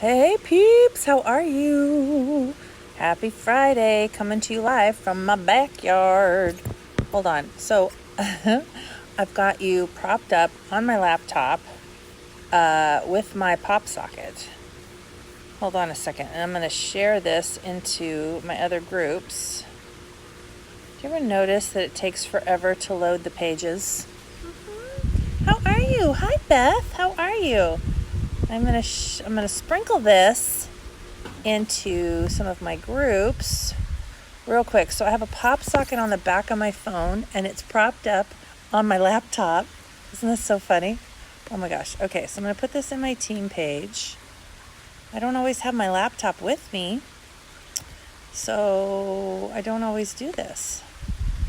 Hey peeps, how are you? Happy Friday, coming to you live from my backyard. Hold on. So, I've got you propped up on my laptop with my pop socket. Hold on a second, and I'm going to share this into my other groups. Do you ever notice that it takes forever to load the pages? How are you? Hi Beth, how are you? I'm gonna sprinkle this into some of my groups real quick. So I have a pop socket on the back of my phone and it's propped up on my laptop. Isn't this so funny? Oh my gosh. Okay, so I'm gonna put this in my team page. I don't always have my laptop with me, so I don't always do this.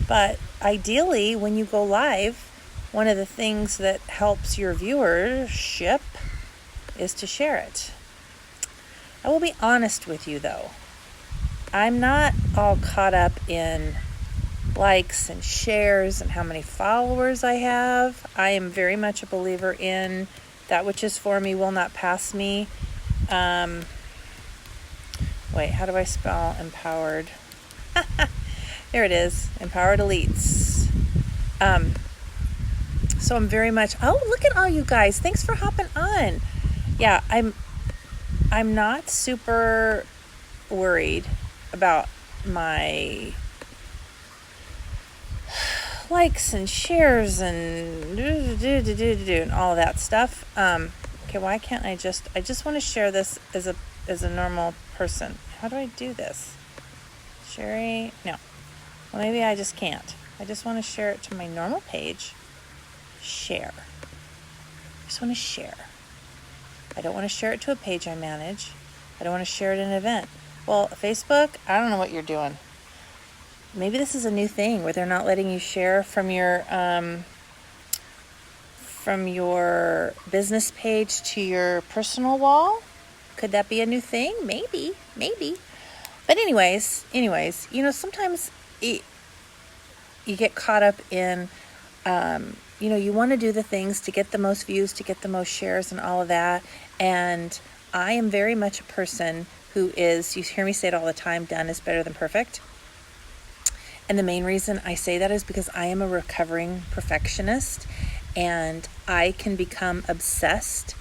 But ideally, when you go live, one of the things that helps your viewership is to share it. I will be honest with you though. I'm not all caught up in likes and shares and how many followers I have. I am very much a believer in that which is for me will not pass me. Wait, how do I spell empowered? There it is, empowered elites. So I'm very much, oh, look at all you guys. Thanks for hopping on. Yeah, I'm not super worried about my likes and shares and all of that stuff. Okay, why can't I just want to share this as a normal person. How do I do this? Sherry? No. Well, maybe I just can't. I just want to share it to my normal page. Share. I just want to share. I don't want to share it to a page I manage. I don't want to share it in an event. Well, Facebook, I don't know what you're doing. Maybe this is a new thing where they're not letting you share from your business page to your personal wall. Could that be a new thing? Maybe. But anyways, sometimes you get caught up in you want to do the things to get the most views, to get the most shares and all of that. And I am very much a person who is, you hear me say it all the time, done is better than perfect. And the main reason I say that is because I am a recovering perfectionist and I can become obsessed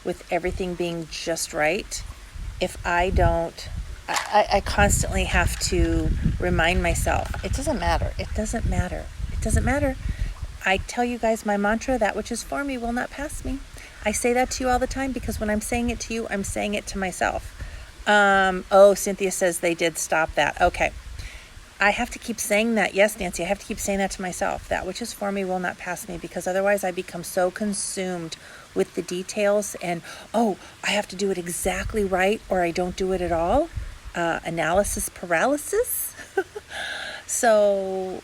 with everything being just right. If I don't, I constantly have to remind myself, it doesn't matter. I tell you guys my mantra, that which is for me will not pass me. I say that to you all the time because when I'm saying it to you, I'm saying it to myself. Cynthia says they did stop that. Okay. I have to keep saying that. Yes, Nancy, I have to keep saying that to myself. That which is for me will not pass me, because otherwise I become so consumed with the details and, I have to do it exactly right or I don't do it at all. Analysis paralysis. So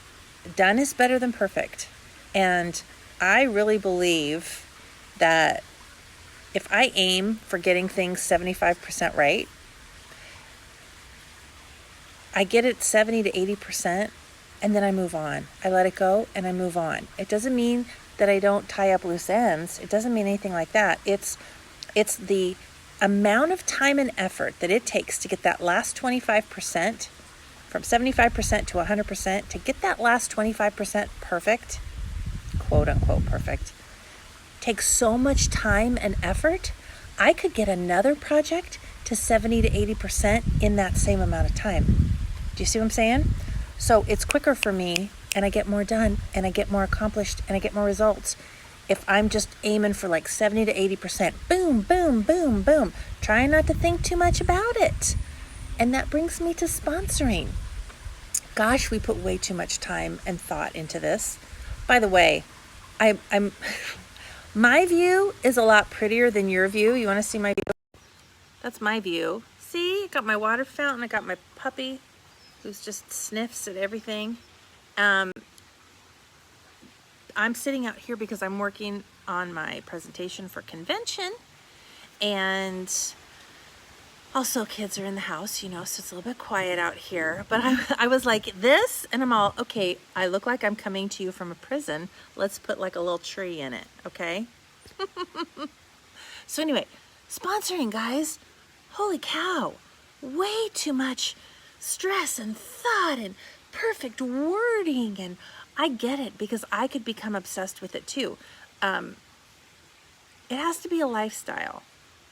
done is better than perfect. And I really believe that if I aim for getting things 75% right, I get it 70 to 80%, and then I move on. I let it go and I move on. It doesn't mean that I don't tie up loose ends. It doesn't mean anything like that. It's the amount of time and effort that it takes to get that last 25%, from 75% to 100%, to get that last 25% perfect, quote unquote perfect, takes so much time and effort. I could get another project to 70 to 80% in that same amount of time. Do you see what I'm saying? So it's quicker for me and I get more done and I get more accomplished and I get more results if I'm just aiming for like 70 to 80%. Boom, boom, boom, boom. Trying not to think too much about it. And that brings me to sponsoring. Gosh, we put way too much time and thought into this. By the way, I'm my view is a lot prettier than your view. You want to see my view? That's my view. See, I got my water fountain. I got my puppy who's just sniffs at everything. I'm sitting out here because I'm working on my presentation for convention, and also kids are in the house, so it's a little bit quiet out here. But I was like this, and I'm all, okay, I look like I'm coming to you from a prison. Let's put like a little tree in it, okay? So anyway, sponsoring, guys. holy cow, way too much stress and thought and perfect wording. And I get it, because I could become obsessed with it too. It has to be a lifestyle.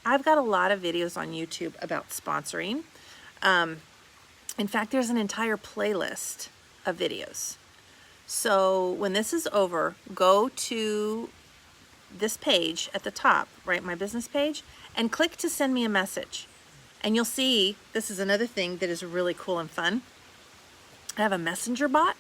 I've got a lot of videos on YouTube about sponsoring. In fact, there's an entire playlist of videos. So when this is over, go to this page at the top, right, my business page, and click to send me a message. And you'll see, this is another thing that is really cool and fun. I have a messenger bot.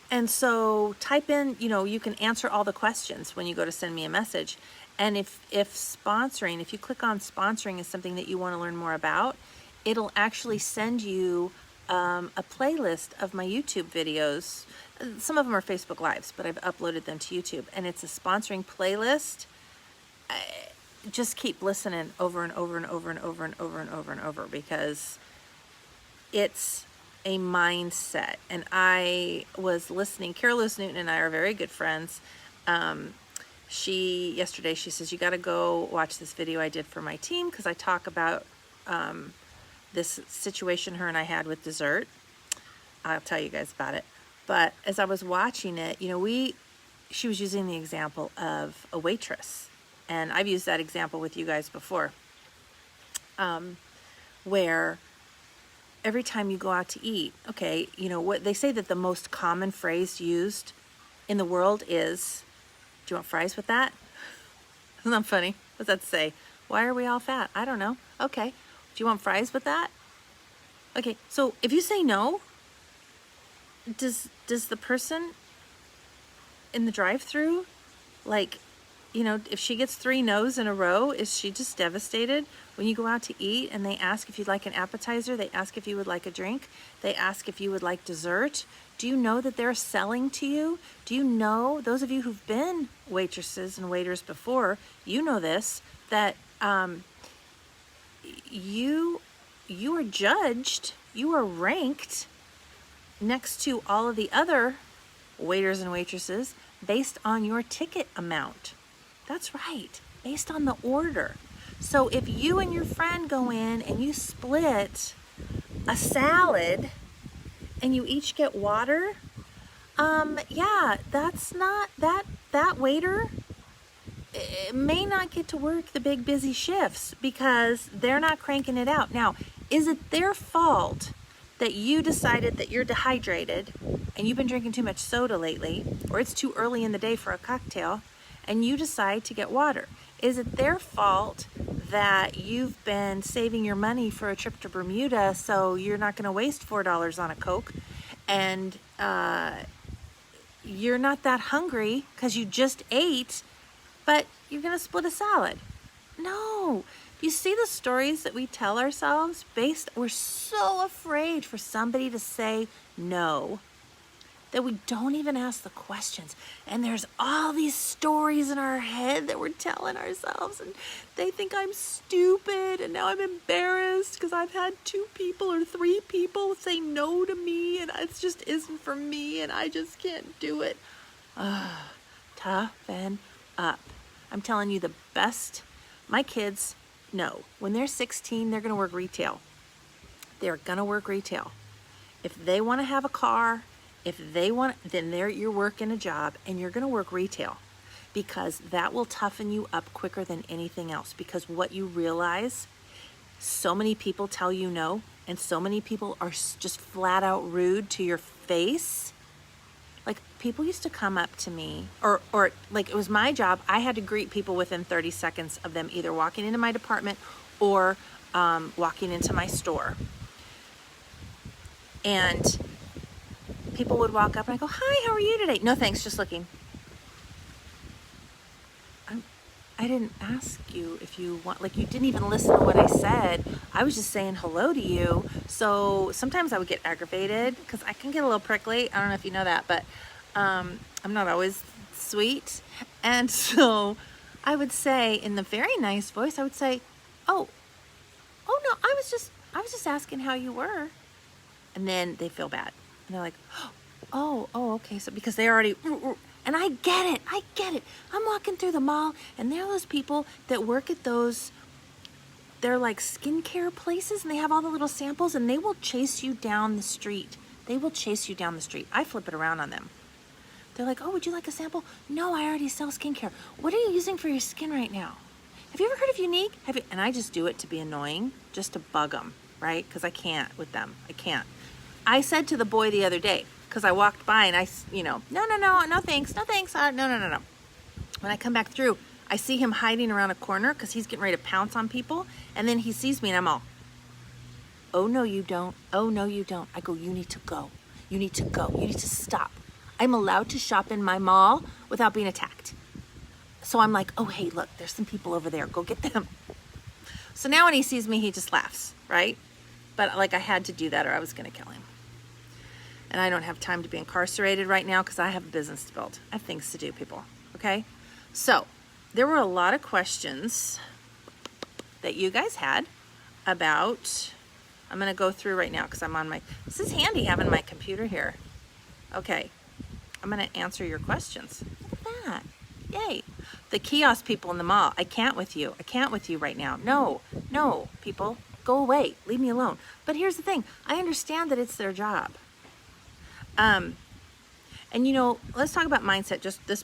And so type in, you can answer all the questions when you go to send me a message. And if sponsoring, if you click on sponsoring is something that you want to learn more about, it'll actually send you a playlist of my YouTube videos. Some of them are Facebook Lives, but I've uploaded them to YouTube. And it's a sponsoring playlist. Just keep listening over and over and over and over and over and over and over, because it's a mindset. And I was listening, Carol Lewis Newton and I are very good friends. Yesterday she says, you got to go watch this video I did for my team, because I talk about this situation her and I had with dessert. I'll tell you guys about it. But as I was watching it, she was using the example of a waitress. And I've used that example with you guys before, where every time you go out to eat, okay, what they say that the most common phrase used in the world is, do you want fries with that? Isn't that funny? What's that say? Why are we all fat? I don't know. Okay. Do you want fries with that? Okay. So if you say no, does the person in the drive-thru, if she gets 3 no's in a row, is she just devastated? When you go out to eat and they ask if you'd like an appetizer, they ask if you would like a drink, they ask if you would like dessert, do you know that they're selling to you? Do you know, those of you who've been waitresses and waiters before, you know this, that you are judged, you are ranked next to all of the other waiters and waitresses based on your ticket amount. That's right, based on the order. So if you and your friend go in and you split a salad and you each get water, that's not, that waiter may not get to work the big busy shifts because they're not cranking it out. Now, is it their fault that you decided that you're dehydrated and you've been drinking too much soda lately, or it's too early in the day for a cocktail, and you decide to get water? Is it their fault that you've been saving your money for a trip to Bermuda, so you're not going to waste $4 on a Coke, and you're not that hungry because you just ate, but you're going to split a salad? No. You see the stories that we tell ourselves we're so afraid for somebody to say no that we don't even ask the questions. And there's all these stories in our head that we're telling ourselves, and they think I'm stupid, and now I'm embarrassed because I've had 2 people or 3 people say no to me, and it just isn't for me, and I just can't do it. Toughen up. I'm telling you, the best. My kids know when they're 16, they're going to work retail. They're going to work retail. If they want to have a car, then you're working a job, and you're going to work retail, because that will toughen you up quicker than anything else. Because what you realize, so many people tell you no, and so many people are just flat out rude to your face. Like, people used to come up to me, or like, it was my job. I had to greet people within 30 seconds of them either walking into my department or walking into my store. And people would walk up and I go, "Hi, how are you today?" "No, thanks, just looking." I didn't ask you if you want, you didn't even listen to what I said. I was just saying hello to you. So sometimes I would get aggravated because I can get a little prickly. I don't know if you know that, but I'm not always sweet. And so I would say, in the very nice voice, I would say, oh no, I was just asking how you were. And then they feel bad. And they're like, oh, okay. So because they already, and I get it. I'm walking through the mall, and there are those people that work at those they're like skincare places, and they have all the little samples, and they will chase you down the street. They will chase you down the street. I flip it around on them. They're like, oh, would you like a sample? No, I already sell skincare. What are you using for your skin right now? Have you ever heard of Unique? And I just do it to be annoying, just to bug them, right? Because I can't with them. I can't. I said to the boy the other day, because I walked by and no thanks. No. When I come back through, I see him hiding around a corner because he's getting ready to pounce on people. And then he sees me and I'm all, oh, no, you don't. Oh, no, you don't. I go, you need to go. You need to go. You need to stop. I'm allowed to shop in my mall without being attacked. So I'm like, oh, hey, look, there's some people over there. Go get them. So now when he sees me, he just laughs, right? But like I had to do that or I was going to kill him. And I don't have time to be incarcerated right now because I have a business to build. I have things to do, people, okay? So there were a lot of questions that you guys had about, I'm going to go through right now because I'm on this is handy having my computer here. Okay, I'm going to answer your questions. Look at that. Yay. The kiosk people in the mall, I can't with you. I can't with you right now. No, people, go away. Leave me alone. But here's the thing. I understand that it's their job. And let's talk about mindset, just this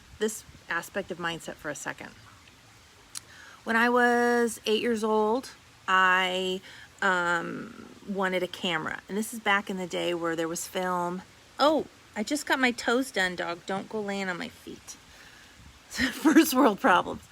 aspect of mindset for a second. When I was 8 years old, I wanted a camera. And this is back in the day where there was film. Oh, I just got my toes done, dog. Don't go laying on my feet. First world problems.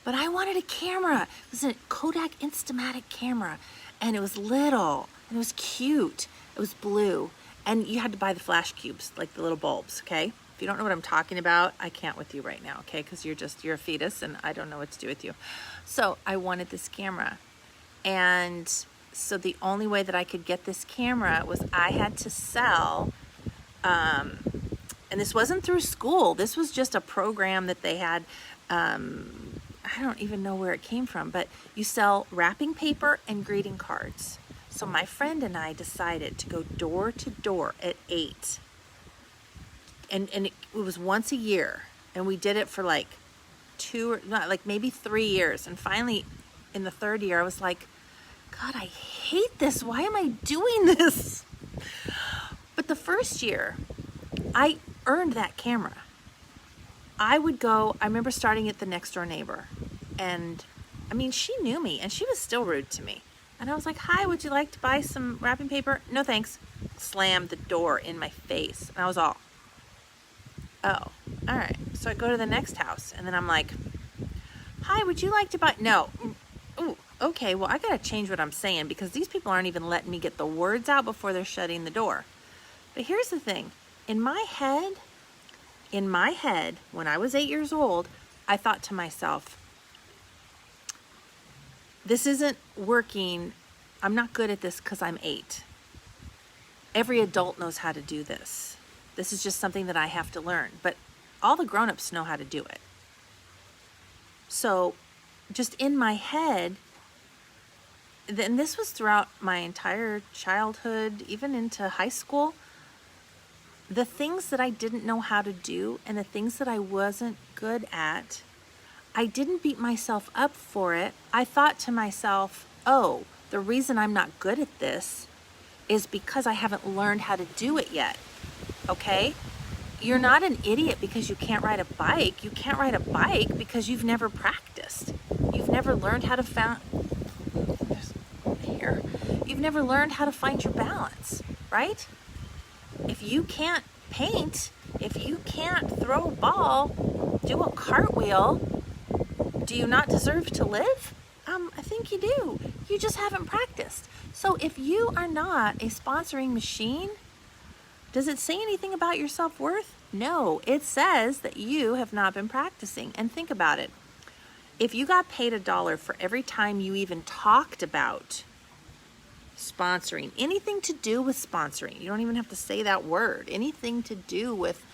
But I wanted a camera. It was a Kodak Instamatic camera. And it was little. And it was cute. It was blue. And you had to buy the flash cubes, like the little bulbs, okay? If you don't know what I'm talking about, I can't with you right now, okay? Because you're a fetus and I don't know what to do with you. So I wanted this camera. And so the only way that I could get this camera was I had to sell, and this wasn't through school. This was just a program that they had. I don't even know where it came from, but you sell wrapping paper and greeting cards. So my friend and I decided to go door to door at 8. And it was once a year. And we did it for like maybe 3 years. And finally, in the third year, I was like, God, I hate this. Why am I doing this? But the first year, I earned that camera. I remember starting at the next door neighbor. And I mean, she knew me and she was still rude to me. And I was like, hi, would you like to buy some wrapping paper? No, thanks. Slammed the door in my face. And I was all, oh, all right. So I go to the next house and then I'm like, hi, would you like to buy? No. Ooh, okay. Well, I got to change what I'm saying because these people aren't even letting me get the words out before they're shutting the door. But here's the thing. In my head, when I was 8 years old, I thought to myself, this isn't working. I'm not good at this because I'm 8. Every adult knows how to do this. This is just something that I have to learn. But all the grown-ups know how to do it. So just in my head, and this was throughout my entire childhood, even into high school, the things that I didn't know how to do and the things that I wasn't good at, I didn't beat myself up for it. I thought to myself, oh, the reason I'm not good at this is because I haven't learned how to do it yet, okay? You're not an idiot because you can't ride a bike. You can't ride a bike because you've never practiced. You've never learned how to You've never learned how to find your balance, right? If you can't paint, if you can't throw a ball, do a cartwheel, do you not deserve to live? I think you do. You just haven't practiced. So if you are not a sponsoring machine, does it say anything about your self-worth? No, it says that you have not been practicing. And think about it. If you got paid $1 for every time you even talked about sponsoring, anything to do with sponsoring, you don't even have to say that word, anything to do with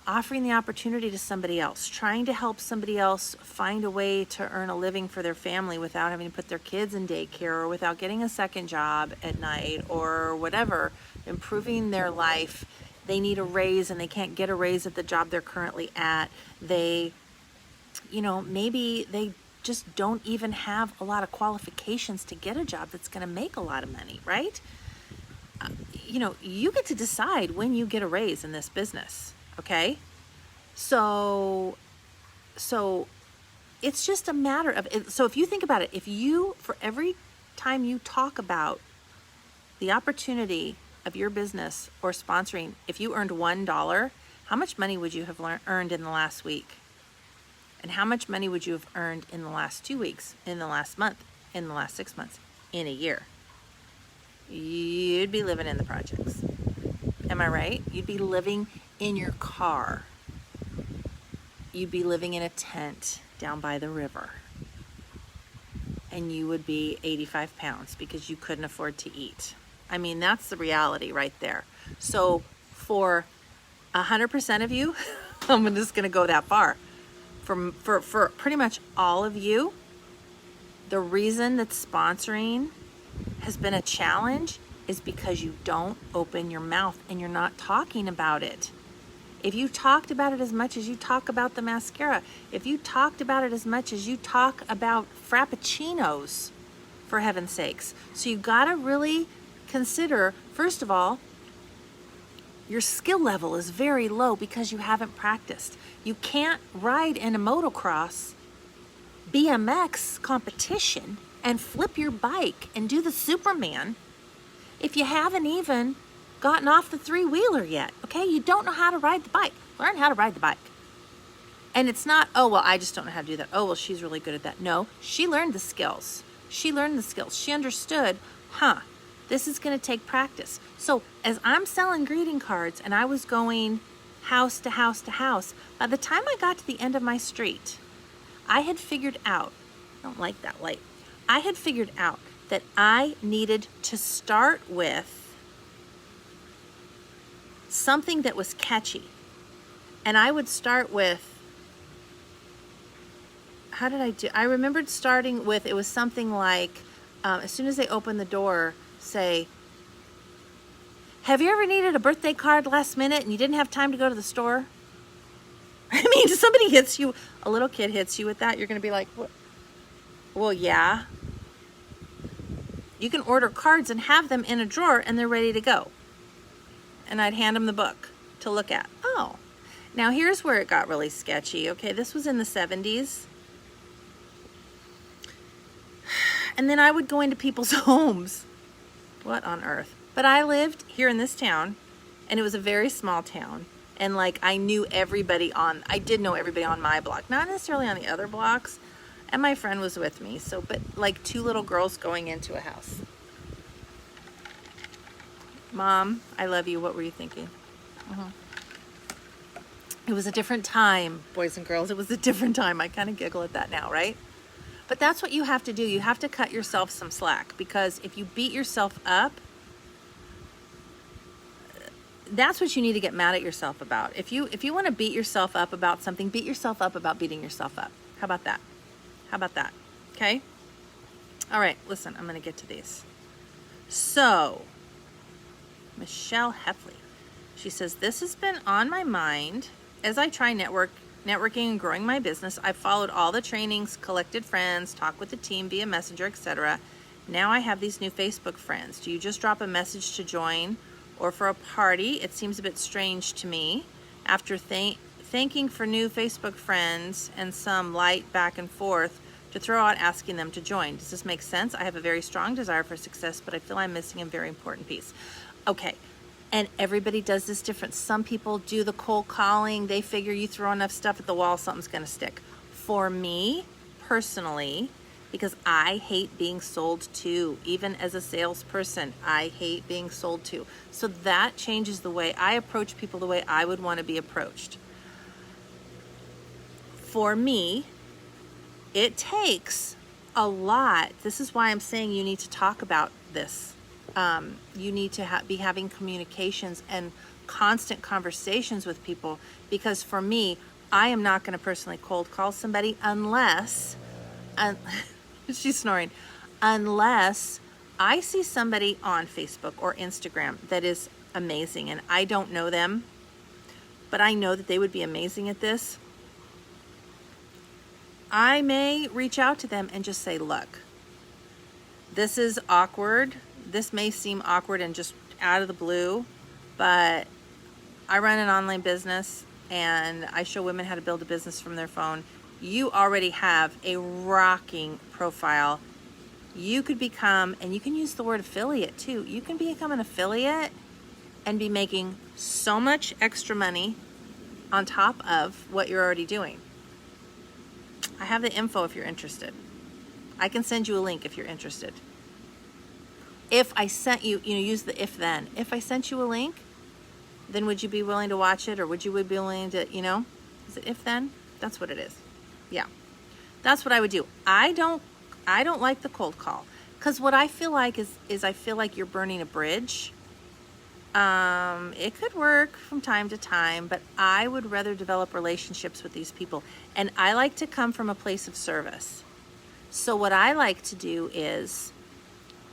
offering the opportunity to somebody else, trying to help somebody else find a way to earn a living for their family without having to put their kids in daycare or without getting a second job at night or whatever, improving their life. They need a raise and they can't get a raise at the job they're currently at. Maybe they just don't even have a lot of qualifications to get a job that's going to make a lot of money, right? You get to decide when you get a raise in this business, okay? So it's just a matter of it. So if you think about it, for every time you talk about the opportunity of your business or sponsoring, if you earned $1, how much money would you have earned in the last week? And how much money would you have earned in the last 2 weeks, in the last month, in the last 6 months, in a year? You'd be living in the projects. Am I right? You'd be living in your car. You'd be living in a tent down by the river. And you would be 85 pounds because you couldn't afford to eat. I mean, that's the reality right there. So for 100% of you, I'm just going to go that far. For pretty much all of you, the reason that sponsoring has been a challenge is because you don't open your mouth and you're not talking about it. If you talked about it as much as you talk about the mascara, if you talked about it as much as you talk about frappuccinos, for heaven's sakes. So you gotta really consider, first of all, your skill level is very low because you haven't practiced. You can't ride in a motocross BMX competition and flip your bike and do the Superman if you haven't even gotten off the three-wheeler yet, okay? You don't know how to ride the bike. Learn how to ride the bike. And it's not, oh, well, I just don't know how to do that. Oh, well, she's really good at that. No, she learned the skills. She understood, this is going to take practice. So as I'm selling greeting cards and I was going house to house to house, by the time I got to the end of my street, I had figured out, I don't like that light, I had figured out that I needed to start with something that was catchy. And I would start with, I remembered starting with, it was something like, as soon as they open the door, say, have you ever needed a birthday card last minute and you didn't have time to go to the store? I mean, if somebody hits you, a little kid hits you with that, you're going to be like, what? Well, yeah. You can order cards and have them in a drawer and they're ready to go. And I'd hand them the book to look at. Oh, now here's where it got really sketchy. Okay, this was in the 70s. And then I would go into people's homes. What on earth? But I lived here in this town, and it was a very small town. And like I did know everybody on my block, not necessarily on the other blocks. And my friend was with me, but like two little girls going into a house. Mom, I love you. What were you thinking? It was a different time, boys and girls. It was a different time. I kind of giggle at that now, right? But that's what you have to do. You have to cut yourself some slack, because if you beat yourself up, that's what you need to get mad at yourself about. If you want to beat yourself up about something, beat yourself up about beating yourself up. How about that? How about that? Okay? All right, listen, I'm going to get to these. So, Michelle Heffley, she says, this has been on my mind as I try networking and growing my business. I've followed all the trainings, collected friends, talked with the team via Messenger, etc. Now I have these new Facebook friends. Do you just drop a message to join or for a party? It seems a bit strange to me. After thanking for new Facebook friends and some light back and forth, to throw out asking them to join. Does this make sense? I have a very strong desire for success, but I feel I'm missing a very important piece. Okay. And everybody does this different. Some people do the cold calling. They figure you throw enough stuff at the wall, something's going to stick. For me, personally, because I hate being sold to, even as a salesperson, I hate being sold to. So that changes the way I approach people, the way I would want to be approached. For me, it takes a lot. This is why I'm saying you need to talk about this. You need to be having communications and constant conversations with people, because for me, I am not going to personally cold call somebody unless, she's snoring, unless I see somebody on Facebook or Instagram that is amazing and I don't know them, but I know that they would be amazing at this. I may reach out to them and just say, look, this is awkward. This may seem awkward and just out of the blue, but I run an online business and I show women how to build a business from their phone. You already have a rocking profile. You could become, and you can use the word affiliate too. You can become an affiliate and be making so much extra money on top of what you're already doing. I have the info if you're interested. I can send you a link if you're interested. If I sent you, use the if then. If I sent you a link, then would you be willing to watch it, or would you be willing to, is it if then? That's what it is. Yeah. That's what I would do. I don't like the cold call, because what I feel like is I feel like you're burning a bridge. It could work from time to time, but I would rather develop relationships with these people. And I like to come from a place of service. So what I like to do is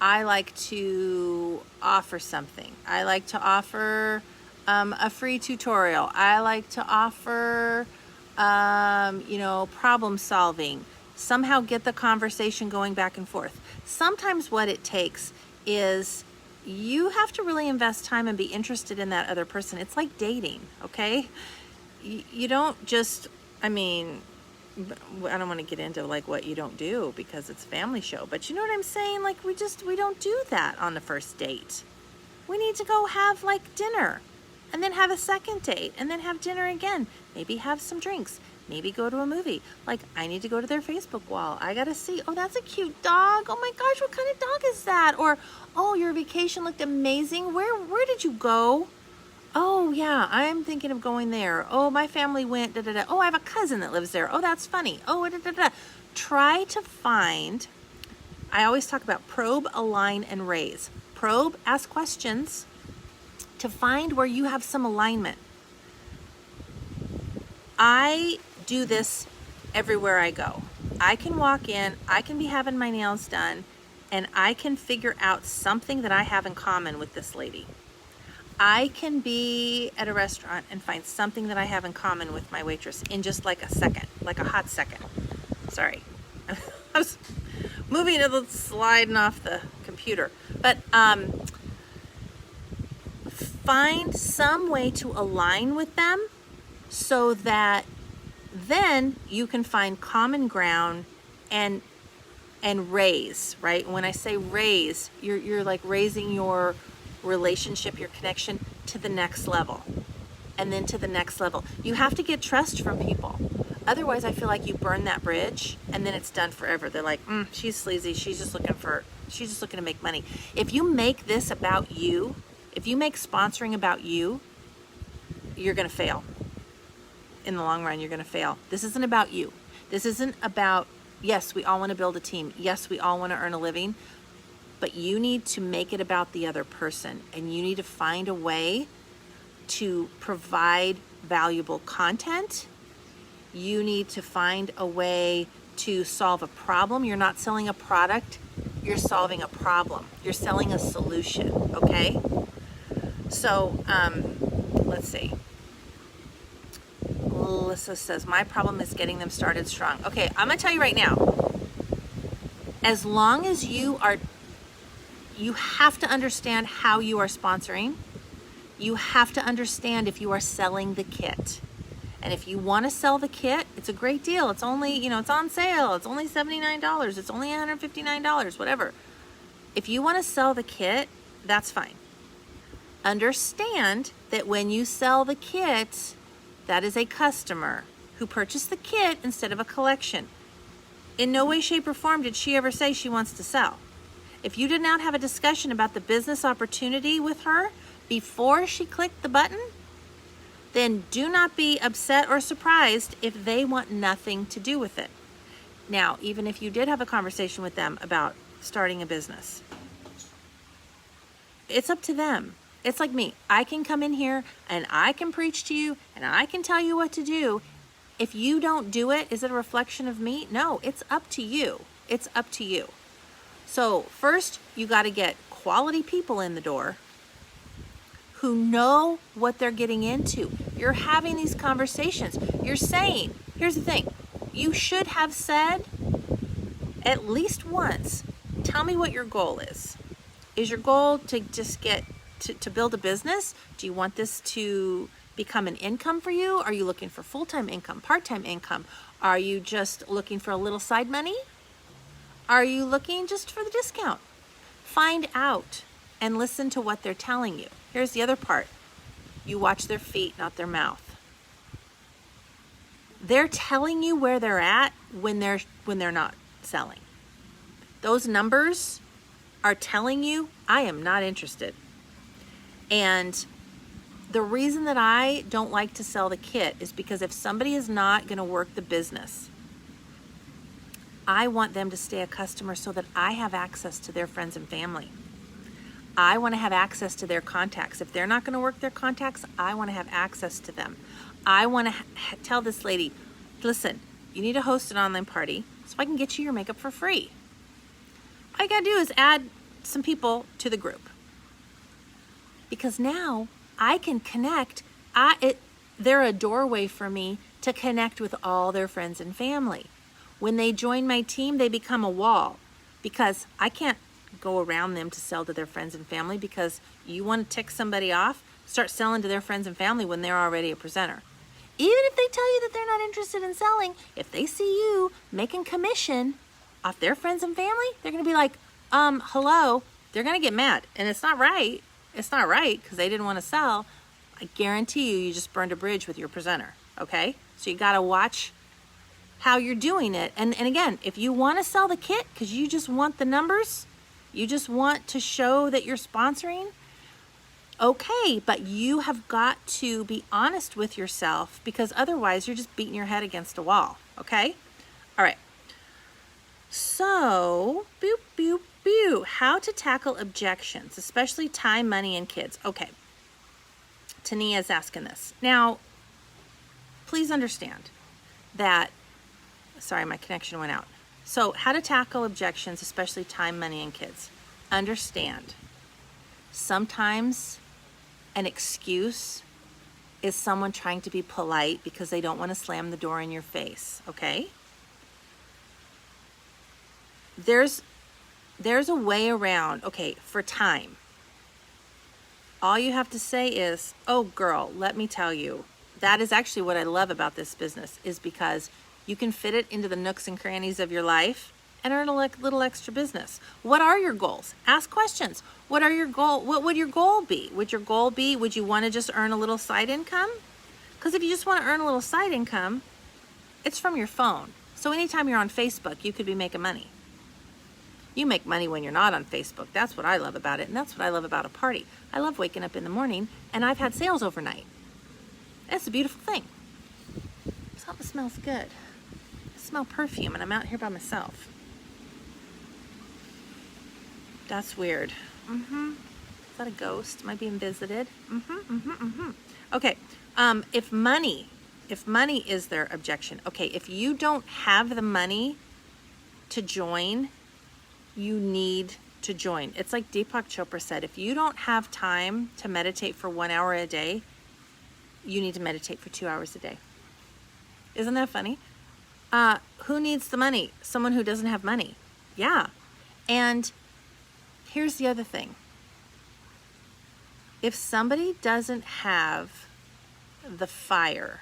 I like to offer something. I like to offer a free tutorial. I like to offer, problem solving. Somehow get the conversation going back and forth. Sometimes what it takes is you have to really invest time and be interested in that other person. It's like dating, okay? You don't just, I don't want to get into like what you don't do because it's a family show, but you know what I'm saying? Like we don't do that on the first date. We need to go have like dinner and then have a second date and then have dinner again. Maybe have some drinks. Maybe go to a movie. Like, I need to go to their Facebook wall. I gotta see, oh, that's a cute dog. Oh my gosh, what kind of dog is that? Or, oh, your vacation looked amazing. Where did you go? Oh yeah, I'm thinking of going there. Oh, my family went, da da da. Oh, I have a cousin that lives there. Oh, that's funny. Oh, da da da. Try to find, I always talk about probe, align, and raise. Probe, ask questions to find where you have some alignment. I do this everywhere I go. I can walk in, I can be having my nails done, and I can figure out something that I have in common with this lady. I can be at a restaurant and find something that I have in common with my waitress in just like a second, like a hot second. Sorry. I was moving to the sliding off the computer. But find some way to align with them so that then you can find common ground and raise, right? When I say raise, you're like raising your relationship, your connection to the next level, and then to the next level. You have to get trust from people. Otherwise, I feel like you burn that bridge and then it's done forever. They're like, she's sleazy. She's just looking to make money. If you make this about you, if you make sponsoring about you, you're going to fail. In the long run, you're going to fail. This isn't about you. This isn't about, yes, we all want to build a team. Yes, we all want to earn a living, but you need to make it about the other person, and you need to find a way to provide valuable content. You need to find a way to solve a problem. You're not selling a product, you're solving a problem. You're selling a solution, okay? So, let's see. Melissa says, my problem is getting them started strong. Okay, I'm going to tell you right now, as long as you have to understand how you are sponsoring. You have to understand if you are selling the kit. And if you want to sell the kit, it's a great deal. It's only, it's on sale. It's only $79. It's only $159, whatever. If you want to sell the kit, that's fine. Understand that when you sell the kit, that is a customer who purchased the kit instead of a collection. In no way, shape, or form did she ever say she wants to sell. If you did not have a discussion about the business opportunity with her before she clicked the button, then do not be upset or surprised if they want nothing to do with it. Now, even if you did have a conversation with them about starting a business, it's up to them. It's like me. I can come in here and I can preach to you and I can tell you what to do. If you don't do it, is it a reflection of me? No, it's up to you. It's up to you. So first, you got to get quality people in the door who know what they're getting into. You're having these conversations. You're saying, here's the thing. you should have said at least once, tell me what your goal is. Is your goal to just get to build a business? Do you want this to become an income for you? Are you looking for full-time income, part-time income? Are you just looking for a little side money? Are you looking just for the discount? Find out and listen to what they're telling you. Here's the other part. You watch their feet, not their mouth. They're telling you where they're at when they're not selling. Those numbers are telling you, I am not interested. And the reason that I don't like to sell the kit is because if somebody is not going to work the business, I want them to stay a customer so that I have access to their friends and family. I want to have access to their contacts. If they're not going to work their contacts, I want to have access to them. I want to tell this lady, listen, you need to host an online party so I can get you your makeup for free. All you got to do is add some people to the group. Because now I can connect. They're a doorway for me to connect with all their friends and family. When they join my team, they become a wall because I can't go around them to sell to their friends and family because you want to tick somebody off, start selling to their friends and family when they're already a presenter. Even if they tell you that they're not interested in selling, if they see you making commission off their friends and family, they're going to be like, hello. They're going to get mad. And it's not right. It's not right because they didn't want to sell. I guarantee you just burned a bridge with your presenter. Okay? So you got to watch how you're doing it. And again, if you want to sell the kit because you just want the numbers, you just want to show that you're sponsoring, okay, but you have got to be honest with yourself because otherwise you're just beating your head against a wall. Okay? All right. So, boop, boop, boop. How to tackle objections, especially time, money, and kids. Okay. Tania is asking this. Now, please understand that, sorry, my connection went out. So, how to tackle objections, especially time, money, and kids. Understand, sometimes an excuse is someone trying to be polite because they don't want to slam the door in your face, okay? There's a way around, okay, for time. All you have to say is, oh girl, let me tell you. That is actually what I love about this business is because you can fit it into the nooks and crannies of your life and earn a little extra business. What are your goals? Ask questions. What would your goal be? Would you want to just earn a little side income? Because if you just want to earn a little side income, it's from your phone. So anytime you're on Facebook, you could be making money. You make money when you're not on Facebook. That's what I love about it. And that's what I love about a party. I love waking up in the morning and I've had sales overnight. It's a beautiful thing. Something smells good. I smell perfume and I'm out here by myself. That's weird. Is that a ghost? Am I being visited? Okay. If money is their objection. Okay. If you don't have the money to join, you need to join. It's like Deepak Chopra said, if you don't have time to meditate for 1 hour a day, you need to meditate for 2 hours a day. Isn't that funny? Who needs the money? Someone who doesn't have money. Yeah. And here's the other thing. If somebody doesn't have the fire,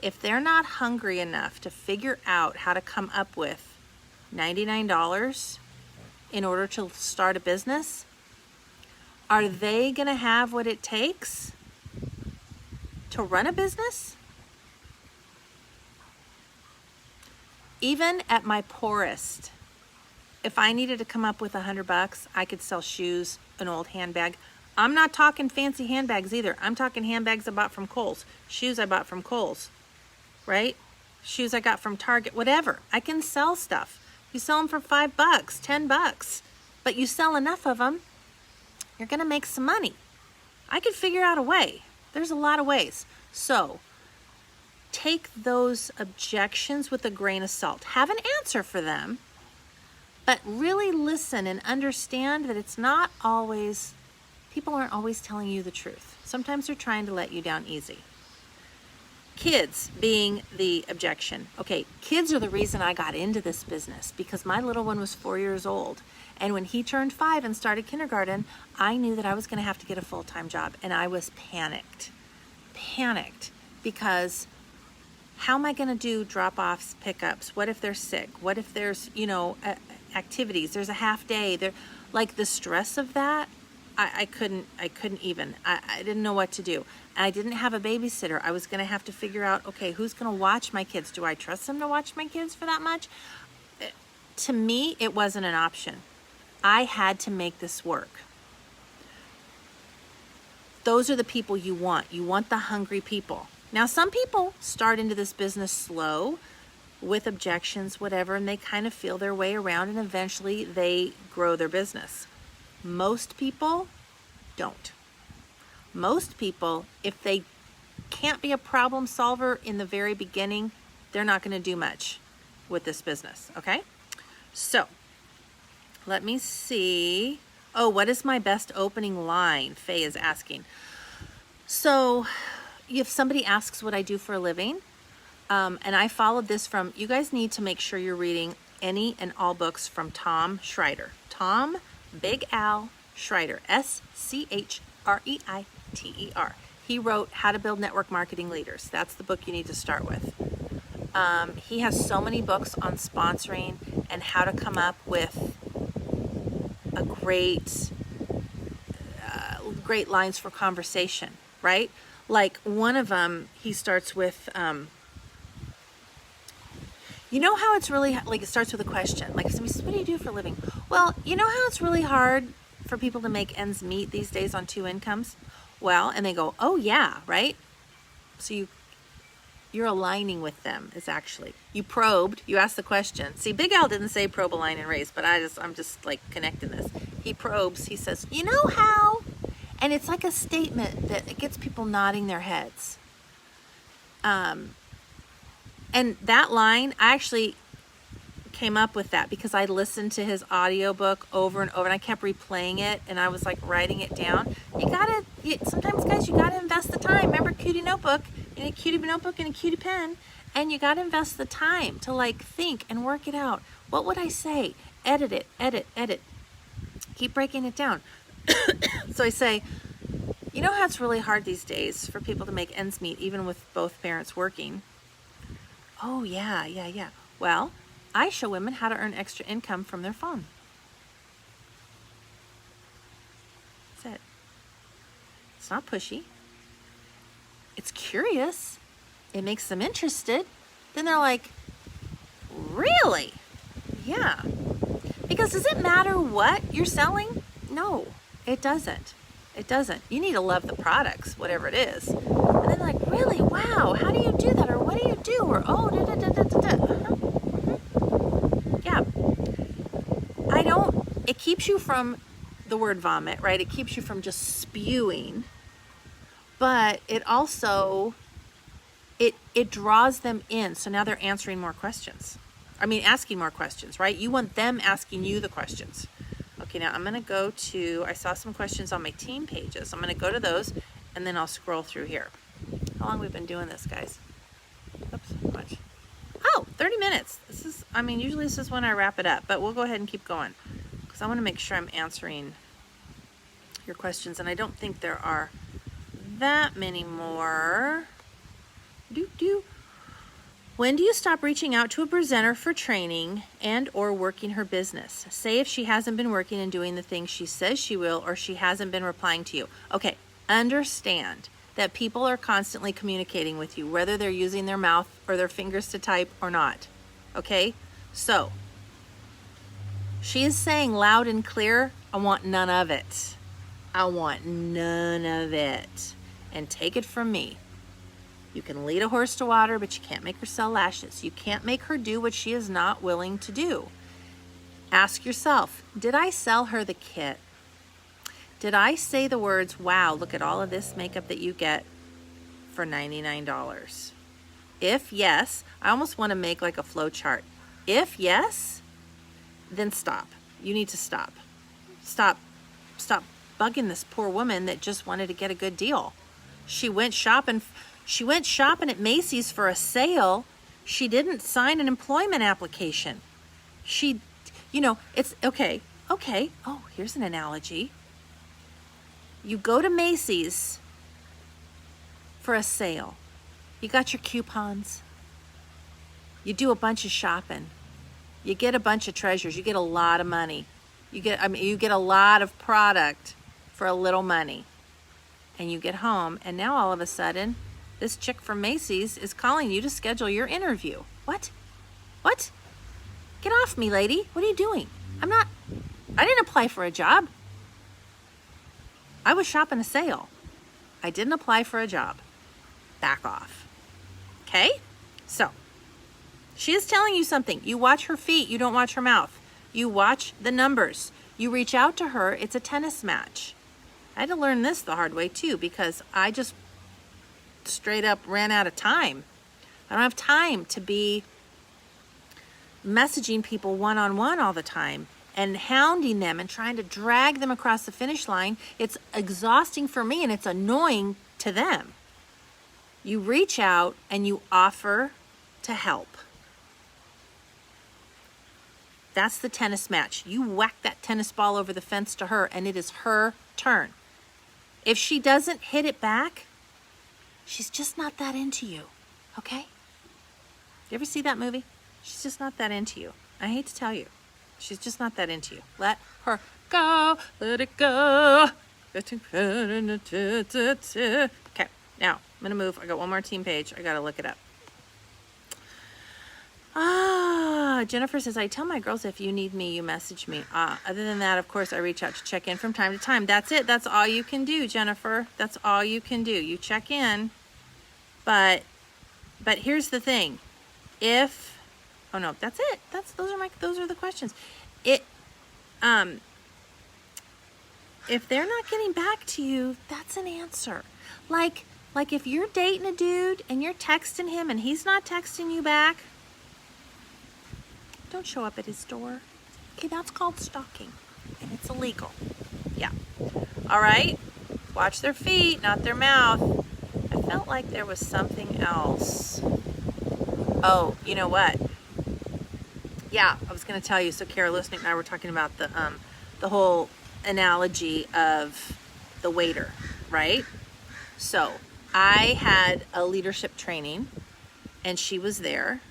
if they're not hungry enough to figure out how to come up with $99 in order to start a business, are they going to have what it takes to run a business? Even at my poorest, if I needed to come up with $100, I could sell shoes, an old handbag. I'm not talking fancy handbags either. I'm talking handbags I bought from Kohl's, shoes I bought from Kohl's, right? Shoes I got from Target, whatever. I can sell stuff. You sell them for $5, $10, but you sell enough of them, you're going to make some money. I could figure out a way. There's a lot of ways. So take those objections with a grain of salt. Have an answer for them, but really listen and understand that it's not always, people aren't always telling you the truth. Sometimes they're trying to let you down easy. Kids being the objection. Okay, kids are the reason I got into this business, because my little one was 4 years old. And when he turned 5 and started kindergarten, I knew that I was going to have to get a full-time job. And I was panicked because how am I going to do drop-offs, pickups? What if they're sick? What if there's, activities? There's a half day. Like the stress of that, I couldn't even. I didn't know what to do. And I didn't have a babysitter. I was going to have to figure out, okay, who's going to watch my kids? Do I trust them to watch my kids for that much? To me, it wasn't an option. I had to make this work. Those are the people you want. You want the hungry people. Now, some people start into this business slow with objections, whatever, and they kind of feel their way around, and eventually they grow their business. Most people don't. Most people, if they can't be a problem solver in the very beginning, they're not going to do much with this business, okay? So, let me see. Oh, what is my best opening line? Faye is asking. So, if somebody asks what I do for a living, and I followed this from, you guys need to make sure you're reading any and all books from Tom Schreiter. Tom Big Al Schreiter, Schreiter. He wrote How to Build Network Marketing Leaders. That's the book you need to start with. He has so many books on sponsoring and how to come up with a great lines for conversation, right? Like one of them, he starts with, you know how it's really, like it starts with a question. Like if somebody says, what do you do for a living? Well, you know how it's really hard for people to make ends meet these days on 2 incomes? Well, and they go, oh yeah, right? So you're aligning with them is actually, you probed, you asked the question. See, Big Al didn't say probe, align, and raise, but I'm just like connecting this. He probes, he says, you know how? And it's like a statement that it gets people nodding their heads. And that line, I actually came up with that because I listened to his audiobook over and over, and I kept replaying it, and I was like writing it down. Sometimes guys, you gotta invest the time. Remember Cutie Notebook? You need a Cutie Notebook and a Cutie pen, and you gotta invest the time to like think and work it out. What would I say? Edit it, edit. Keep breaking it down. So I say, you know how it's really hard these days for people to make ends meet, even with both parents working? Oh, yeah. Well, I show women how to earn extra income from their phone. That's it. It's not pushy. It's curious. It makes them interested. Then they're like, really? Yeah. Because does it matter what you're selling? No, it doesn't. It doesn't. You need to love the products, whatever it is. And then like, really? Wow, how do you do that? Or what do you do? Or, oh, Yeah. It keeps you from the word vomit, right? It keeps you from just spewing. But it also, it draws them in. So now they're answering more questions. Asking more questions, right? You want them asking you the questions. Okay, now I'm going to go to, I saw some questions on my team pages. I'm going to go to those, and then I'll scroll through here. How long have we been doing this, guys? Oops, how much? Oh, 30 minutes. Usually this is when I wrap it up, but we'll go ahead and keep going because I want to make sure I'm answering your questions, and I don't think there are that many more. When do you stop reaching out to a presenter for training and or working her business? Say if she hasn't been working and doing the things she says she will, or she hasn't been replying to you. Okay, understand that people are constantly communicating with you, whether they're using their mouth or their fingers to type or not. Okay, so she is saying loud and clear, I want none of it. I want none of it. And take it from me. You can lead a horse to water, but you can't make her sell lashes. You can't make her do what she is not willing to do. Ask yourself, did I sell her the kit? Did I say the words, wow, look at all of this makeup that you get for $99? If yes, I almost want to make like a flow chart. If yes, then stop. You need to stop. Stop bugging this poor woman that just wanted to get a good deal. She went shopping. She went shopping at Macys for a sale. She didn't sign an employment application. She, it's okay. Okay. Oh, here's an analogy. You go to Macys for a sale. You got your coupons. You do a bunch of shopping. You get a bunch of treasures. You get a lot of money. You get a lot of product for a little money. And you get home, and now all of a sudden, this chick from Macys is calling you to schedule your interview. What? What? Get off me, lady. What are you doing? I didn't apply for a job. I was shopping a sale. I didn't apply for a job. Back off. Okay? So, she is telling you something. You watch her feet. You don't watch her mouth. You watch the numbers. You reach out to her. It's a tennis match. I had to learn this the hard way too, because I just straight up ran out of time. I don't have time to be messaging people one-on-one all the time and hounding them and trying to drag them across the finish line. It's exhausting for me and it's annoying to them. You reach out and you offer to help. That's the tennis match. You whack that tennis ball over the fence to her and it is her turn. If she doesn't hit it back, she's just not that into you, okay? You ever see that movie? She's just not that into you. I hate to tell you. She's just not that into you. Let her go. Let it go. Okay, now I'm going to move. I got one more team page. I got to look it up. Jennifer says, I tell my girls if you need me, you message me. Other than that, of course, I reach out to check in from time to time. That's it. That's all you can do, Jennifer. That's all you can do. You check in. But here's the thing. Oh no, that's it. Those are the questions. If they're not getting back to you, that's an answer. Like if you're dating a dude and you're texting him and he's not texting you back, don't show up at his door. Okay, that's called stalking, and it's illegal. Yeah. All right? Watch their feet, not their mouth. I felt like there was something else. Oh, you know what? Yeah, I was going to tell you. So Kara Listening and I were talking about the whole analogy of the waiter, right? So I had a leadership training, and she was there,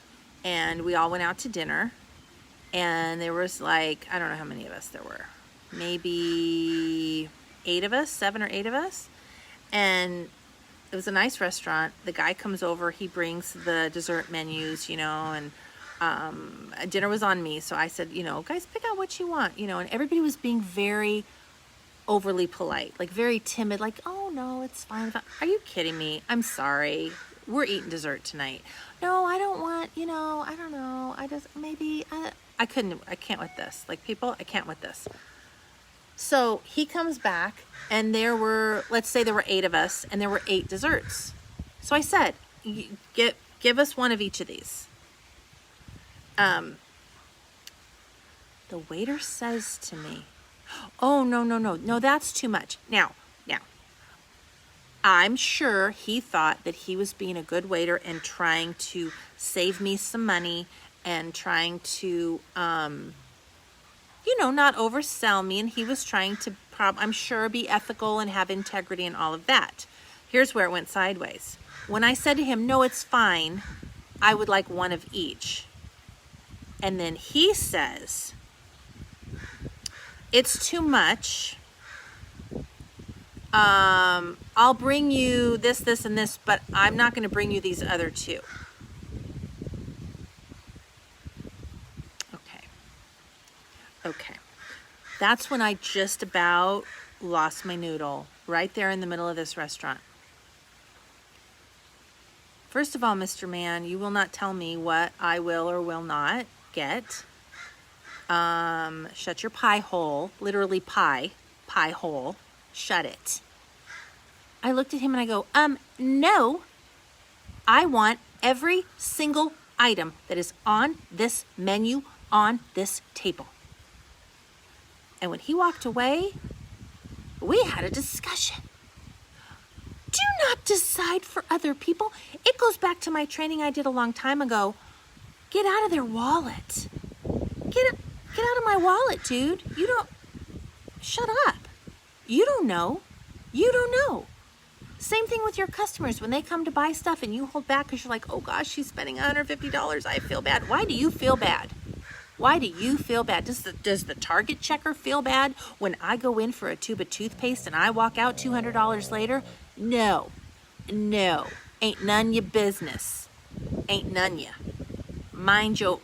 and we all went out to dinner. And there was I don't know how many of us there were. Maybe 8 of us, 7 or 8 of us. And it was a nice restaurant. The guy comes over, he brings the dessert menus, and dinner was on me. So I said, guys, pick out what you want, and everybody was being very overly polite, very timid, oh no, it's fine. Are you kidding me? I'm sorry. We're eating dessert tonight. No, I don't want, I don't know. I can't with this. People, I can't with this. So he comes back and let's say there were 8 of us and there were 8 desserts. So I said, give us one of each of these. The waiter says to me, oh, no, that's too much. Now, I'm sure he thought that he was being a good waiter and trying to save me some money and trying to, not oversell me. And he was trying to, I'm sure, be ethical and have integrity and all of that. Here's where it went sideways. When I said to him, no, it's fine, I would like one of each. And then he says, it's too much. I'll bring you this, and this, but I'm not going to bring you these other 2. Okay. That's when I just about lost my noodle, right there in the middle of this restaurant. First of all, Mr. Man, you will not tell me what I will or will not get. Shut your pie hole, literally pie hole. Shut it. I looked at him and I go, no, I want every single item that is on this menu on this table. And when he walked away, we had a discussion. Do not decide for other people. It goes back to my training I did a long time ago. Get out of their wallet. Get out of my wallet, dude. You don't, shut up. You don't know. You don't know. Same thing with your customers. When they come to buy stuff and you hold back because you're like, oh gosh, she's spending $150. I feel bad. Why do you feel bad? Why do you feel bad? Does the Target checker feel bad when I go in for a tube of toothpaste and I walk out $200 later? No. Ain't none your business. Ain't none ya. Mind your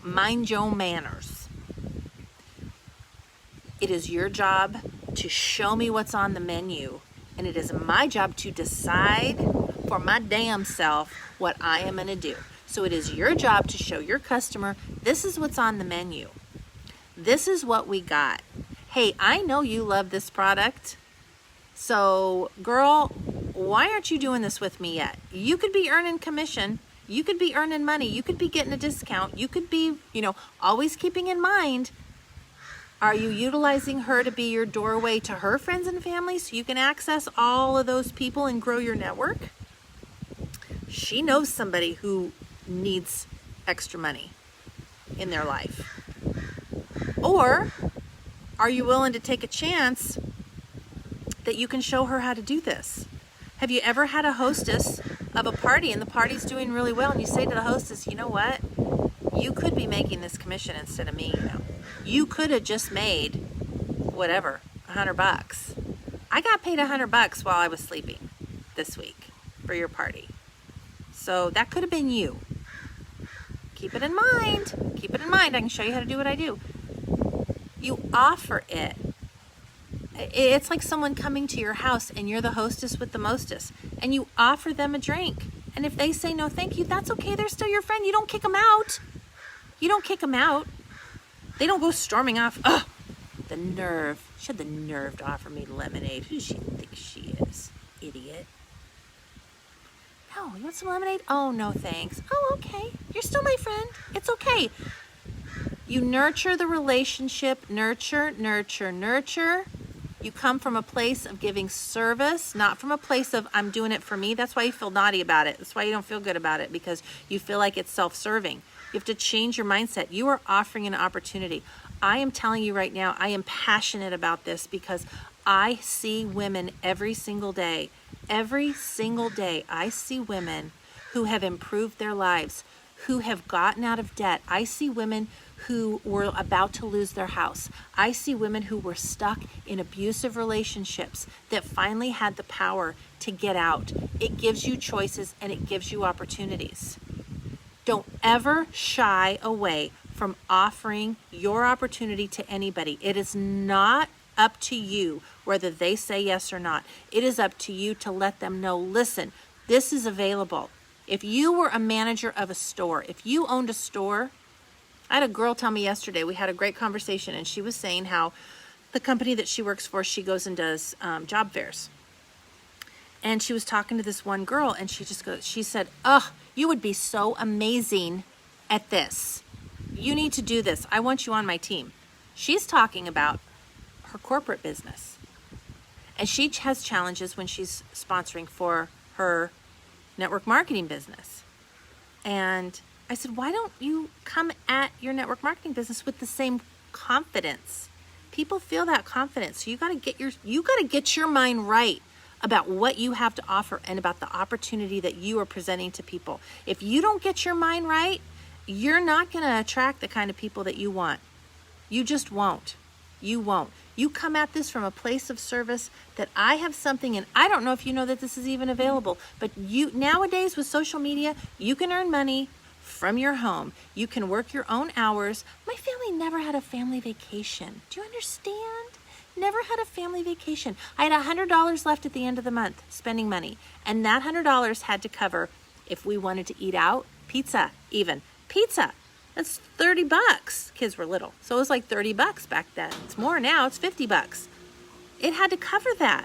manners. It is your job to show me what's on the menu, and it is my job to decide for my damn self what I am going to do. So it is your job to show your customer, this is what's on the menu. This is what we got. Hey, I know you love this product. So, girl, why aren't you doing this with me yet? You could be earning commission. You could be earning money. You could be getting a discount. You could be, always keeping in mind, are you utilizing her to be your doorway to her friends and family so you can access all of those people and grow your network? She knows somebody who needs extra money in their life. Or are you willing to take a chance that you can show her how to do this? Have you ever had a hostess of a party and the party's doing really well and you say to the hostess, you know what? You could be making this commission instead of me, You could have just made whatever, $100. I got paid $100 while I was sleeping this week for your party. So that could have been you. Keep it in mind. Keep it in mind. I can show you how to do what I do. You offer it. It's like someone coming to your house and you're the hostess with the mostess and you offer them a drink. And if they say no thank you, that's okay. They're still your friend. You don't kick them out. You don't kick them out. They don't go storming off. Ugh, the nerve. She had the nerve to offer me lemonade. Who does she think she is? Idiot. No, you want some lemonade? Oh, no thanks. Oh, okay. You're still my friend. It's okay. You nurture the relationship. Nurture. You come from a place of giving service, not from a place of I'm doing it for me. That's why you feel naughty about it. That's why you don't feel good about it, because you feel like it's self-serving. You have to change your mindset. You are offering an opportunity. I am telling you right now, I am passionate about this because I see women every single day. Every single day, I see women who have improved their lives, who have gotten out of debt. I see women who were about to lose their house. I see women who were stuck in abusive relationships that finally had the power to get out. It gives you choices and it gives you opportunities. Don't ever shy away from offering your opportunity to anybody. It is not up to you whether they say yes or not. It is up to you to let them know, listen, this is available. If you were a manager of a store, if you owned a store, I had a girl tell me yesterday, we had a great conversation, and she was saying how the company that she works for, she goes and does job fairs. And she was talking to this one girl, and she said, oh, you would be so amazing at this. You need to do this. I want you on my team. She's talking about her corporate business. And she has challenges when she's sponsoring for her network marketing business. And I said, why don't you come at your network marketing business with the same confidence? People feel that confidence. So you got to get your mind right about what you have to offer and about the opportunity that you are presenting to people. If you don't get your mind right, you're not going to attract the kind of people that you want. You just won't. You won't. You come at this from a place of service that I have something, and I don't know if you know that this is even available, but you nowadays with social media, you can earn money from your home. You can work your own hours. My family never had a family vacation. Do you understand? Never had a family vacation. I had $100 left at the end of the month spending money, and that $100 had to cover if we wanted to eat out, pizza. That's $30. Kids were little, so it was like $30 back then. It's more now. It's $50. It had to cover that.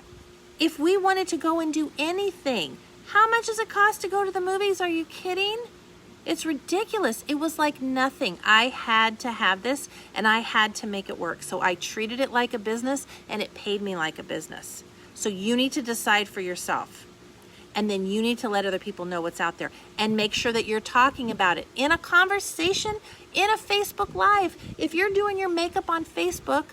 If we wanted to go and do anything, how much does it cost to go to the movies? Are you kidding? It's ridiculous. It was like nothing. I had to have this, and I had to make it work. So I treated it like a business, and it paid me like a business. So you need to decide for yourself. And then you need to let other people know what's out there and make sure that you're talking about it in a conversation, in a Facebook Live. If you're doing your makeup on Facebook,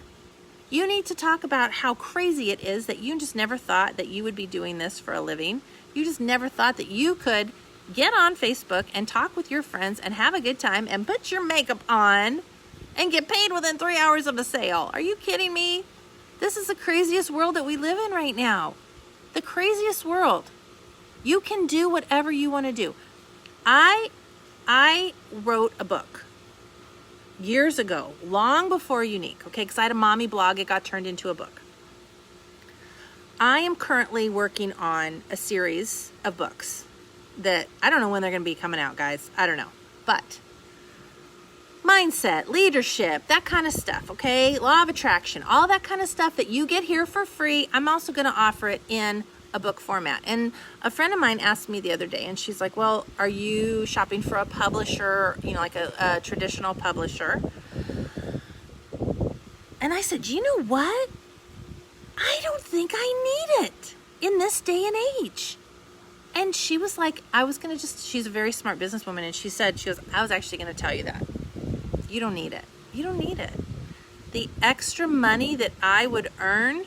you need to talk about how crazy it is that you just never thought that you would be doing this for a living. You just never thought that you could get on Facebook and talk with your friends and have a good time and put your makeup on and get paid within 3 hours of a sale. Are you kidding me? This is the craziest world that we live in right now. The craziest world. You can do whatever you want to do. I wrote a book years ago, long before Unique, okay? Because I had a mommy blog. It got turned into a book. I am currently working on a series of books that I don't know when they're going to be coming out, guys. I don't know. But mindset, leadership, that kind of stuff, okay? Law of attraction, all that kind of stuff that you get here for free. I'm also going to offer it in a book format. And a friend of mine asked me the other day, and she's like, well, are you shopping for a publisher, like a traditional publisher? And I said, you know what? I don't think I need it in this day and age. And she was like, she's a very smart businesswoman, and she goes, I was actually going to tell you that. You don't need it. You don't need it. The extra money that I would earn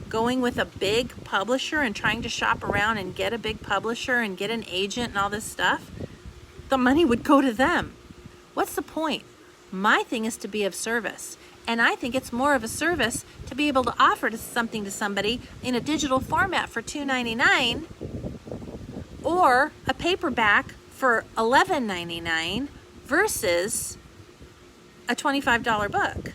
going with a big publisher and trying to shop around and get a big publisher and get an agent and all this stuff, the money would go to them. What's the point? My thing is to be of service. And I think it's more of a service to be able to offer something to somebody in a digital format for $2.99 or a paperback for $11.99 versus a $25 book.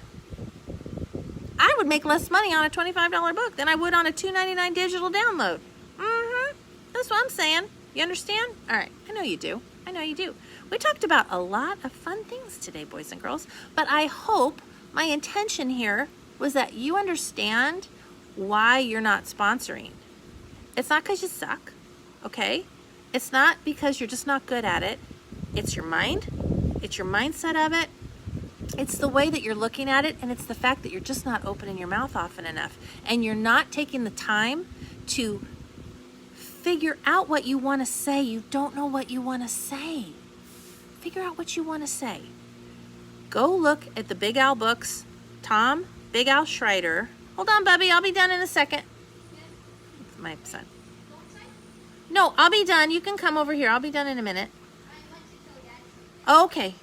I would make less money on a $25 book than I would on a $2.99 digital download. That's what I'm saying. You understand? All right. I know you do. I know you do. We talked about a lot of fun things today, boys and girls, but I hope my intention here was that you understand why you're not sponsoring. It's not because you suck, okay? It's not because you're just not good at it. It's your mind. It's your mindset of it. It's the way that you're looking at it, and it's the fact that you're just not opening your mouth often enough, and you're not taking the time to figure out what you want to say. You don't know what you want to say. Figure out what you want to say. Go look at the Big Al books. Tom, Big Al Schreider. Hold on, Bubby. I'll be done in a second. It's my son. No, I'll be done. You can come over here. I'll be done in a minute. Okay.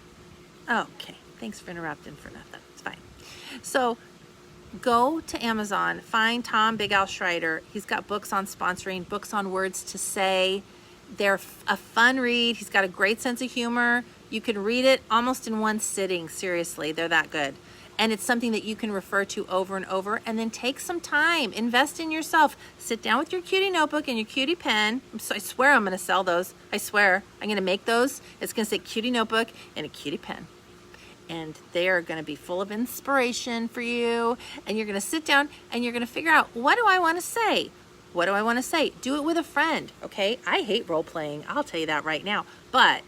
Okay. Thanks for interrupting for nothing. It's fine. So go to Amazon, find Tom Big Al Schreider. He's got books on sponsoring, books on words to say. They're a fun read. He's got a great sense of humor. You can read it almost in one sitting. Seriously, they're that good. And it's something that you can refer to over and over, and then take some time. Invest in yourself. Sit down with your cutie notebook and your cutie pen. I swear I'm going to sell those. I swear. I'm going to make those. It's going to say cutie notebook and a cutie pen. And they are going to be full of inspiration for you. And you're going to sit down and you're going to figure out, what do I want to say? What do I want to say? Do it with a friend, okay? I hate role playing. I'll tell you that right now. But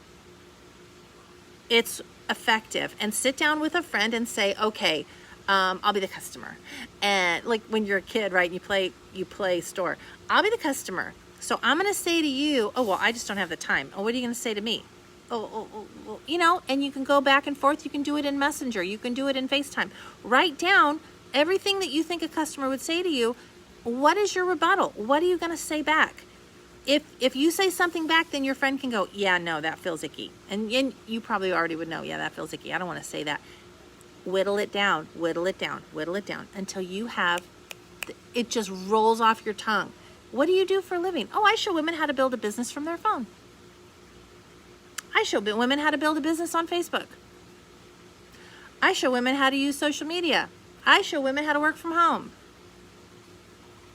it's effective. And sit down with a friend and say, okay, I'll be the customer. And like when you're a kid, right? You play store. I'll be the customer. So I'm going to say to you, oh, well, I just don't have the time. Oh, what are you going to say to me? And you can go back and forth. You can do it in Messenger. You can do it in FaceTime. Write down everything that you think a customer would say to you. What is your rebuttal? What are you going to say back? If you say something back, then your friend can go, yeah, no, that feels icky. And you probably already would know, yeah, that feels icky. I don't want to say that. Whittle it down, whittle it down, whittle it down until you have, it just rolls off your tongue. What do you do for a living? Oh, I show women how to build a business from their phone. I show women how to build a business on Facebook. I show women how to use social media. I show women how to work from home.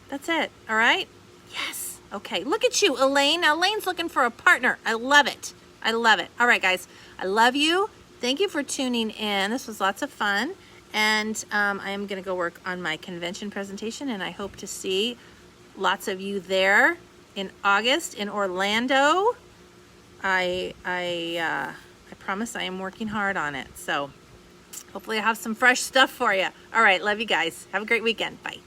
That's it. All right? Yes. Okay. Look at you, Elaine. Now, Elaine's looking for a partner. I love it. I love it. All right, guys. I love you. Thank you for tuning in. This was lots of fun. And I am going to go work on my convention presentation, and I hope to see lots of you there in August in Orlando. I promise I am working hard on it. So hopefully I have some fresh stuff for you. All right. Love you guys. Have a great weekend. Bye.